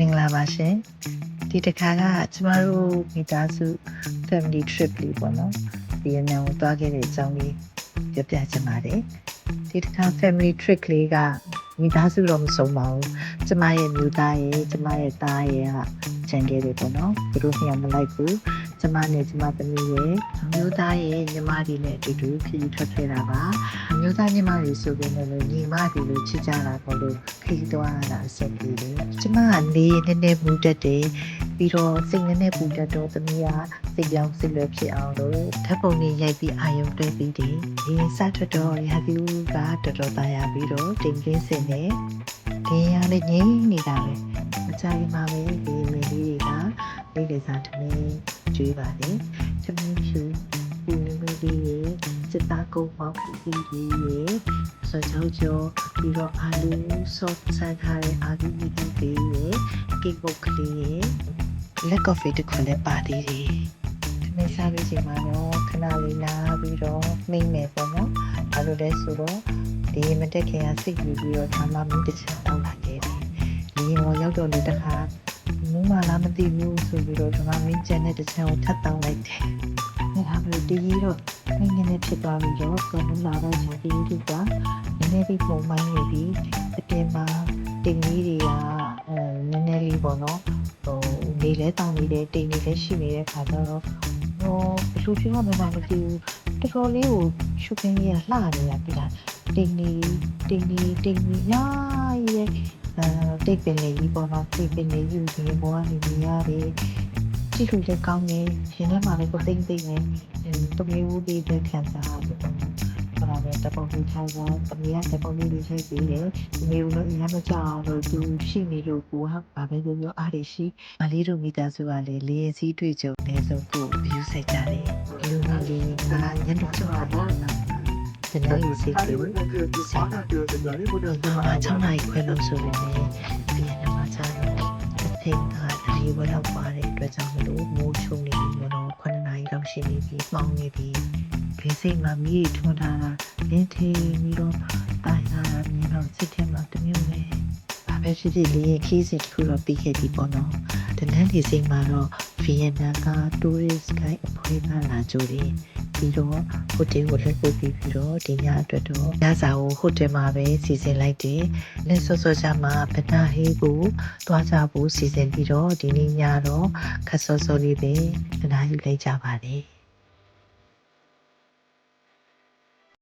မင်္ဂလာပါရှင်ဒီတစ်ခါကကျမတို့မိသားစု family trip လေးပေါ့နော်ဒီအနံကိုသွားခဲ့တဲ့အကြောင်းလေးပြပြချင်ပါတယ်ဒီတစ်ခါ family trip လေးကမိသားစုတော့မဆုံးပါဘူးကျမရဲ့မျိုးသားရဲ့ကျမရဲ့သားရဲ့ကခြံခဲ့တယ်ပေါ့နော်သူတို့နှစ်ယောက်မလိုက်ဘူးကျမနဲ့ကျမသမီးရဲ့မျိုးသားရဲ့ညီမတွေနဲ့အတူတူခရီးထွက်ခဲ့တာပါမျိုးသားညီမတွေဆိုပေမဲ့ညီမတွေလိုချစ်ကြတာပေါ့လို့ခရီးသွားတာအဆင်ပြေတယ်ကျမကနေနည်းနည်းမူတတ်တယ်ပြီးတော့စိတ်နည်းနည်းပူတတ်တော့သမီးကစိတ်ကြောင်စိတ်လွယ်ဖြစ်အောင်လို့ဓာတ်ပုံတွေရိုက်ပြီးအာရုံတွဲပြီးတယ်ဒီစထွက်တော့ရာသီဥတုကတော်တော်သားရပြီးတော့တင်ကင်းစင်နေဒီရလည်းငြိမ်းနေတာပဲမကြိုက်မှပဲဒီမင်းလေးတွေကလေးစားသမီးကျွေးပါလေသမီးဖြူပူနေလေးရဲ့စစ်သားကုန်းပေါက်ပြီးရဲ့ဆောချောကျော်ပြီးတော့အာလူဆော့ဆန်ထားတဲ့အာလူမီတီလေးရဲ့ကိတ်ပုတ်ကလေးရဲ့လက်ကော်ဖီတစ်ခွက်လည်းပါသေးတယ်သမီးစားပြီးချိန်မှာတော့ခဏလေးနားပြီးတော့မိမ့်မယ်ပေါ့နော်ဘာလို့လဲဆိုတော့ဒီမတက်ခင်ကစိတ်ပြီးတော့ဒါမှမင်းတစ်ချက်တောင်းလာခဲ့တယ်ဒီရောရောက်တော့လေတခါမူးမလားမသိဘူးဆိုပြီးတော့ကျွန်မမင်းကျန်တဲ့တစ်ချက်ကိုထပ်တောင်းလိုက်တယ်။ဒါပဲဒီကြီးတော့နည်းနည်းဖြစ်သွားပြီးတော့ကနူလာတော့ဒီကြီးကနည်းနည်းလေးပုံမှန်နေပြီးအပြင်မှာတင်ကြီးတွေကနည်းနည်းလေးပေါ့နော်ဟိုနေလဲတောင်းနေတဲ့တင်နေလဲရှိနေတဲ့ခါကျတော့ဟိုဘယ်လိုပြောမှမသိဘူးတော်တော်လေးကိုရှုပ်ခင်းကြီးကလှနေတာပြတာတင်နေညာရဲ့တိတ်ပင်လေးကြီးပေါ်တော့တိတ်ပင်လေးကြီးဒီဘောကနေနေရတယ်ကြည့်လို့လည်းကောင်းနေရှင်ထဲမှာလည်းကိုသိမ့်သိမ့်နေတမီးဦးဒီတဲ့ခံစားရတယ်ဘာလဲတပုံကြီးထားတာတမီးကတပုံကြီးလေးချိန်ပြီးတယ်တမီးဦးလည်းအများမကြောက်လို့သူရှိနေလို့ကိုကဘာပဲပြောအားရရှိမလေးတို့မိသားစုကလည်းလေရင်စီးတွေ့ကြုံနေဆုံးကို view ဆိုင်ကြတယ်လူမျိုးလေးကညနေကြောက်တာပေါ့ဒီနေ့ရေးစီကို6နာရီခွဲလို့ဆိုပေမဲ့ပြန်လာကြတော့တစ်သိန်းကဒီဘက်လောက်ပါတဲ့အတွက်ကြောင့်မလို့မိုးချုံနေပြီမလို့9နာရီလောက်ရှိနေပြီမှောင်နေပြီဘေးစိတ်မှာမြည်ထွန်းတာလင်းထင်းပြီးတော့တိုင်လာမြင်တော့စိတ်ထဲမှာတမျိုးပဲဘာပဲဖြစ်ဖြစ်လေးခီးစစ်တစ်ခုတော့ပြီးခဲ့ပြီပေါ့နော်တနန်းဒီစိတ်မှာတော့ဗီယက်နမ်က tourist guide အဖွဲ့ကလာကြတယ်ပြီးတော့ဟိုတယ်ကိုလက်ပို့ပြီးတော့ဒီညအတွက်တော့ညစာကိုဟိုတယ်မှာပဲစီစဉ်လိုက်တယ်။လက်စောစောချမှာဗနာဟေးကိုသွားကြဖို့စီစဉ်ပြီးတော့ဒီနေ့ညတော့ခက်စောစောလေးပဲဗနာယူလိုက်ကြပါတယ်။